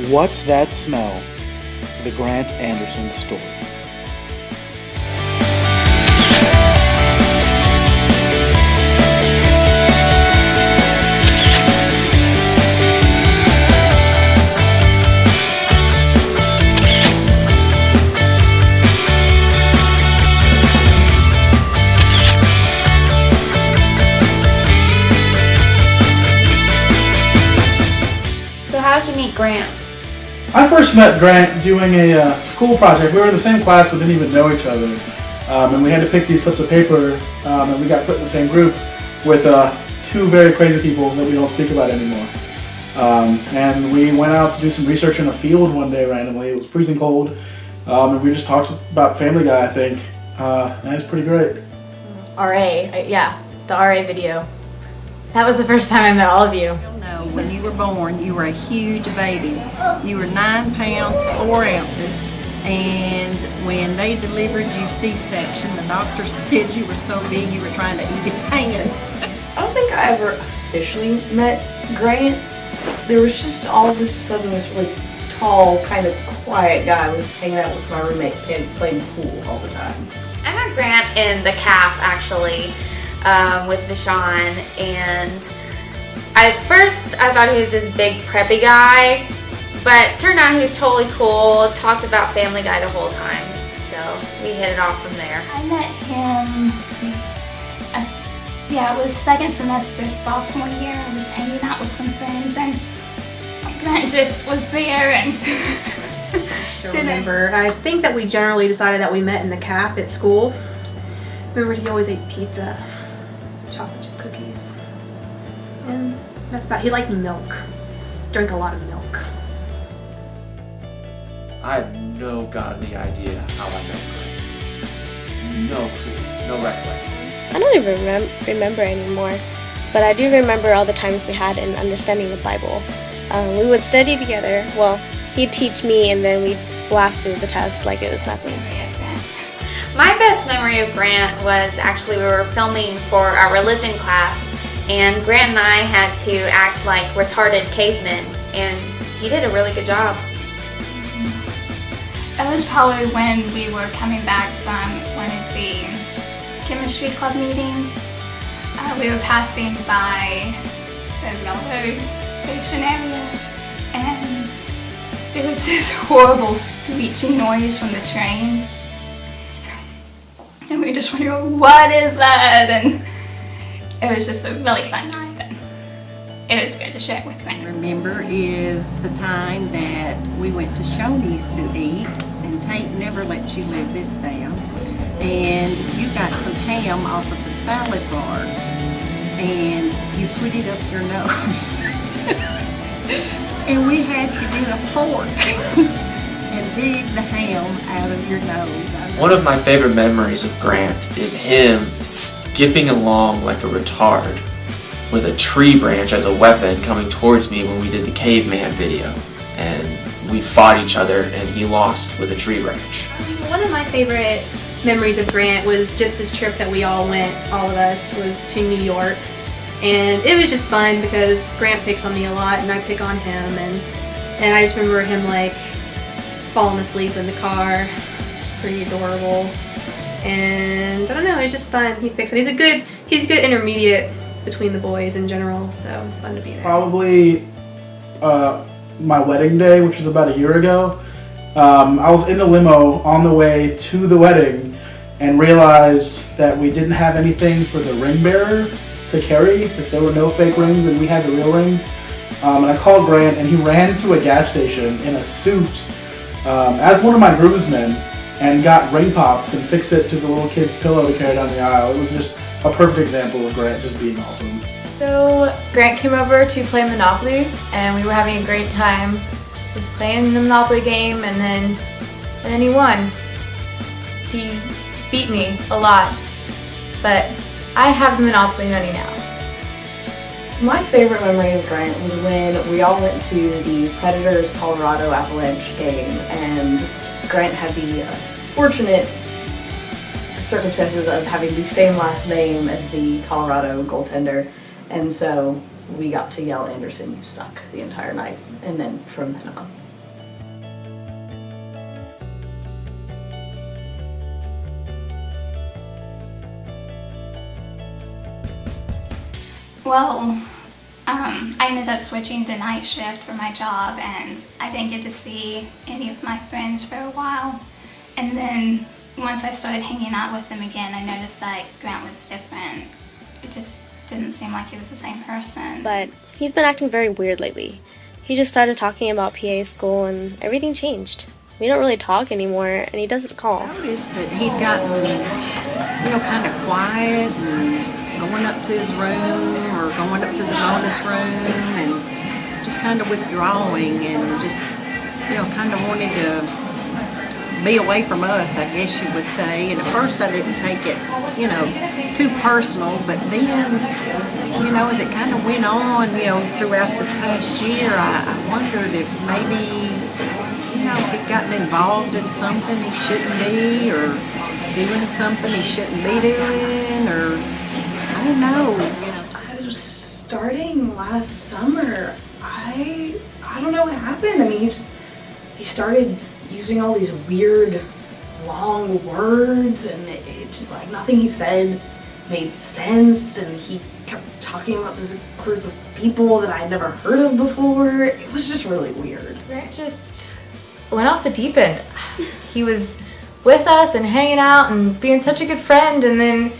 What's That Smell? The Grant Anderson Story. So how'd you meet Grant? I first met Grant doing a school project. We were in the same class but didn't even know each other. And we had to pick these slips of paper, and we got put in the same group with two very crazy people that we don't speak about anymore. And we went out to do some research in a field one day randomly. It was freezing cold, and we just talked about Family Guy, I think, and it's pretty great. Yeah, the RA video. That was the first time I met all of you. No, when you were born, you were a huge baby. You were 9 pounds, 4 ounces, and when they delivered you C-section, the doctor said you were so big you were trying to eat his hands. I don't think I ever officially met Grant. There was just all of a sudden this really tall, kind of quiet guy was hanging out with my roommate playing pool all the time. I met Grant in the calf actually, with Vashon, and at first I thought he was this big preppy guy, but turned out he was totally cool, talked about Family Guy the whole time, so we hit it off from there. I met him, let's see, it was second semester, sophomore year. I was hanging out with some friends and Grant just was there and I remember. I think that we generally decided that we met in the calf at school. Remember, he always ate pizza, chocolate chip cookies, and that's about. He liked milk, drank a lot of milk. I have no godly idea how I met Grant. No clue, no recollection. I don't even remember anymore, but I do remember all the times we had in understanding the Bible. We would study together. Well, he'd teach me, and then we'd blast through the test like it was nothing. My best memory of Grant was actually we were filming for our religion class, and Grant and I had to act like retarded cavemen, and he did a really good job. It was probably when we were coming back from one of the chemistry club meetings. We were passing by the railroad station area, and there was this horrible screeching noise from the trains. And we just wondered, what is that? And it was just a really fun night. And it was good to share it with friends. Remember is the time that we went to Shoney's to eat, and Tate never lets you live this down. And you got some ham off of the salad bar, and you put it up your nose. And we had to get a fork and dig the ham out of your nose. One of my favorite memories of Grant is him skipping along like a retard with a tree branch as a weapon coming towards me when we did the caveman video. And we fought each other and he lost with a tree branch. One of my favorite memories of Grant was just this trip that we all went, all of us, was to New York. And it was just fun because Grant picks on me a lot and I pick on him, and I just remember him like falling asleep in the car. It's pretty adorable. And I don't know, it was just fun. He picks on. He's a good intermediate between the boys in general, so it's fun to be there. Probably my wedding day, which was about a year ago. I was in the limo on the way to the wedding and realized that we didn't have anything for the ring bearer to carry, that there were no fake rings and we had the real rings. And I called Grant and he ran to a gas station in a suit as one of my groomsmen and got ring pops and fixed it to the little kid's pillow to carry down the aisle. It was just a perfect example of Grant just being awesome. So Grant came over to play Monopoly and we were having a great time. Just playing the Monopoly game, and then he won. He beat me a lot, but I have the Monopoly money now. My favorite memory of Grant was when we all went to the Predators Colorado Avalanche game, and Grant had the fortunate circumstances of having the same last name as the Colorado goaltender, and so we got to yell, "Anderson, you suck," the entire night, and then from then on. Well, I ended up switching to night shift for my job, and I didn't get to see any of my friends for a while. And then once I started hanging out with them again, I noticed that Grant was different. It just didn't seem like he was the same person. But he's been acting very weird lately. He just started talking about PA school and everything changed. We don't really talk anymore, and he doesn't call. I noticed that he'd gotten, kind of quiet and going up to his room or going up to the bonus room and just kind of withdrawing and just, kind of wanted to be away from us, I guess you would say. And at first I didn't take it, too personal, but then, as it kind of went on, throughout this past year, I wondered if maybe, he'd gotten involved in something he shouldn't be, or doing something he shouldn't be doing, or I don't know. Starting last summer, I don't know what happened. I mean, he started using all these weird long words, and it just like nothing he said made sense, and he kept talking about this group of people that I had never heard of before. It was just really weird. Grant just went off the deep end. He was with us and hanging out and being such a good friend, and then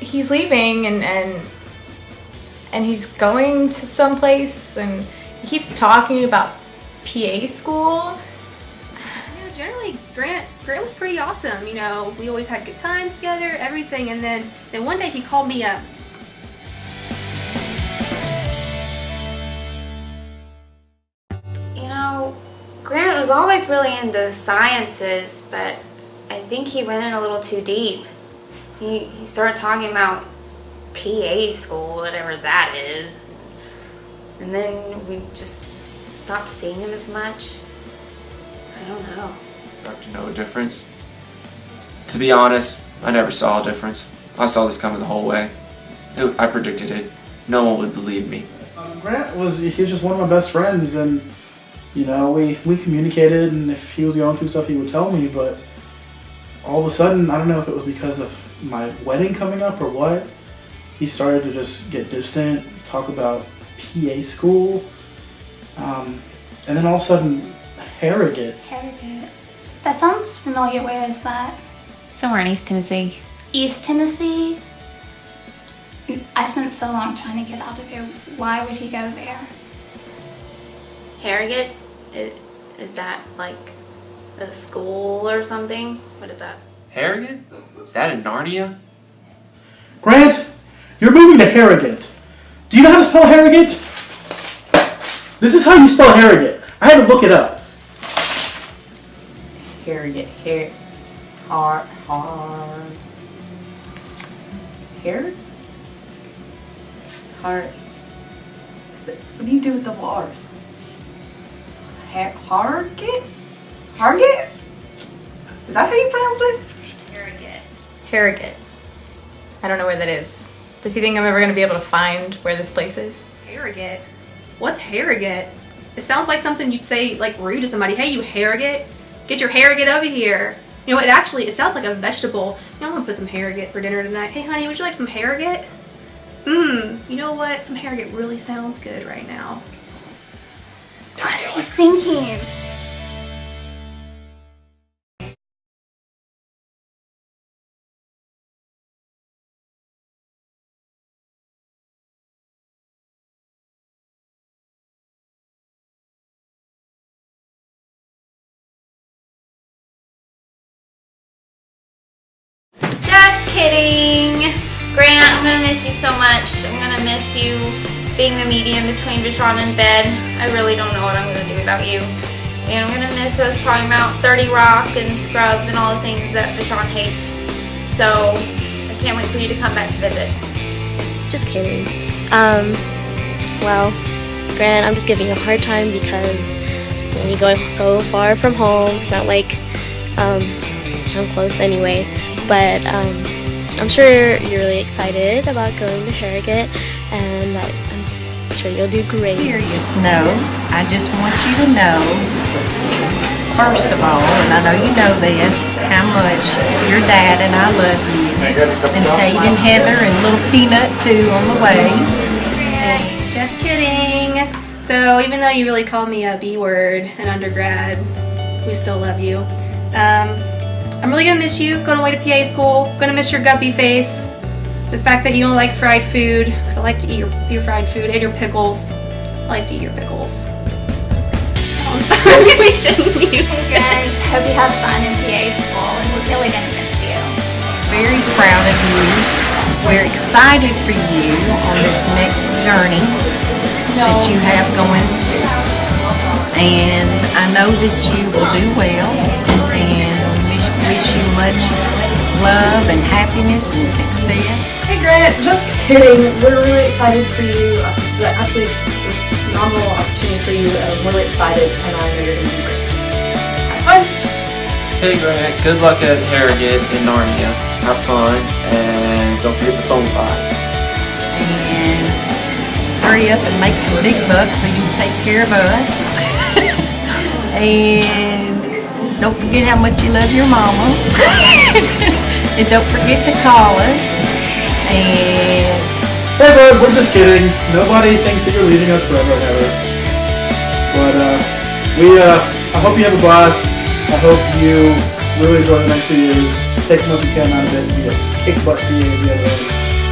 he's leaving and he's going to some place, and he keeps talking about PA school. Generally, Grant was pretty awesome. We always had good times together, everything. And then one day he called me up. Grant was always really into sciences, but I think he went in a little too deep. He started talking about PA school, whatever that is. And then we just stopped seeing him as much. I don't know. Start to know a difference. To be honest, I never saw a difference. I saw this coming the whole way. I predicted it. No one would believe me. Grant he was just one of my best friends, and we communicated, and if he was going through stuff he would tell me, but all of a sudden, I don't know if it was because of my wedding coming up or what, he started to just get distant, talk about PA school, and then all of a sudden, Harrogate. Harrogate. That sounds familiar. Where is that? Somewhere in East Tennessee. East Tennessee? I spent so long trying to get out of there. Why would he go there? Harrogate? Is that like a school or something? What is that? Harrogate? Is that in Narnia? Grant, you're moving to Harrogate. Do you know how to spell Harrogate? This is how you spell Harrogate. I had to look it up. Harrogate, What do you do with double R's? Harrogate? Harrogate? Is that how you pronounce it? Harrogate. Harrogate. I don't know where that is. Does he think I'm ever going to be able to find where this place is? Harrogate? What's Harrogate? It sounds like something you'd say like rude to somebody. Hey, you Harrogate? Get your Harrogate over here. It sounds like a vegetable. I'm gonna put some Harrogate for dinner tonight. Hey honey, would you like some Harrogate? You know what? Some Harrogate really sounds good right now. What's he thinking? Just kidding. Grant, I'm gonna miss you so much. I'm gonna miss you being the medium between Deshaun and Ben. I really don't know what I'm gonna do without you. And I'm gonna miss us talking about 30 Rock and Scrubs and all the things that Deshaun hates. So I can't wait for you to come back to visit. Just kidding. Well, Grant, I'm just giving you a hard time because you're going so far from home. It's not like I'm close anyway. But I'm sure you're really excited about going to Harrogate, and I'm sure you'll do great. Serious note, I just want you to know, first of all, and I know you know this, how much your dad and I love you, and Tate and Heather and little Peanut too on the way. Just kidding. So even though you really called me a B word in undergrad, we still love you. I'm really gonna miss you going away to PA school. Gonna miss your guppy face. The fact that you don't like fried food, because I like to eat your fried food and your pickles. I like to eat your pickles. We shouldn't use Hey guys, hope you have fun in PA school, and we're really gonna miss you. Very proud of you. We're excited for you on this next journey that you have going. And I know that you will do well, and wish you much love and happiness and success. Hey Grant, just kidding. We're really excited for you. This is actually a phenomenal opportunity for you. I'm really excited, and I know you're going to do great. Have fun. Hey Grant, good luck at Harrogate in Narnia. Have fun, and don't forget the phone pie. And hurry up and make some big bucks so you can take care of us. And don't forget how much you love your mama. And don't forget to call us. And Hey bud, we're just kidding. Nobody thinks that you're leaving us forever and ever. But I hope you have a blast. I hope you really enjoy the next few years. Take the most you can out of it and be a kick butt PA the other way.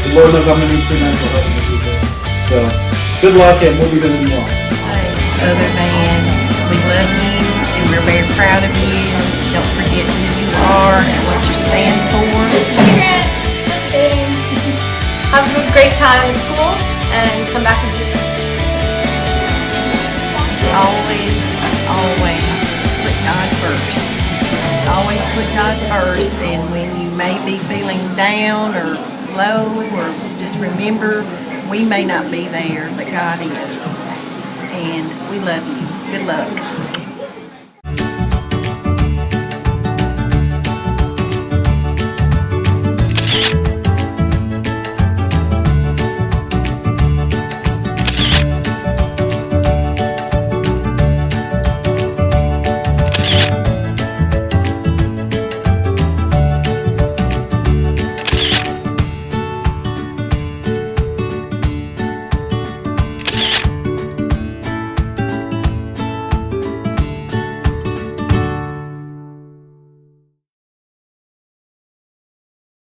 The Lord knows I'm gonna need free mental help in the future. So good luck, and we'll be visiting you all. other than we love you and we're very proud of you. Don't forget who you are and what you stand for. Just kidding. Have a great time in school and come back and do this. Always put God first. Always put God first, and when you may be feeling down or low, or just remember, we may not be there, but God is. And we love you. Good luck.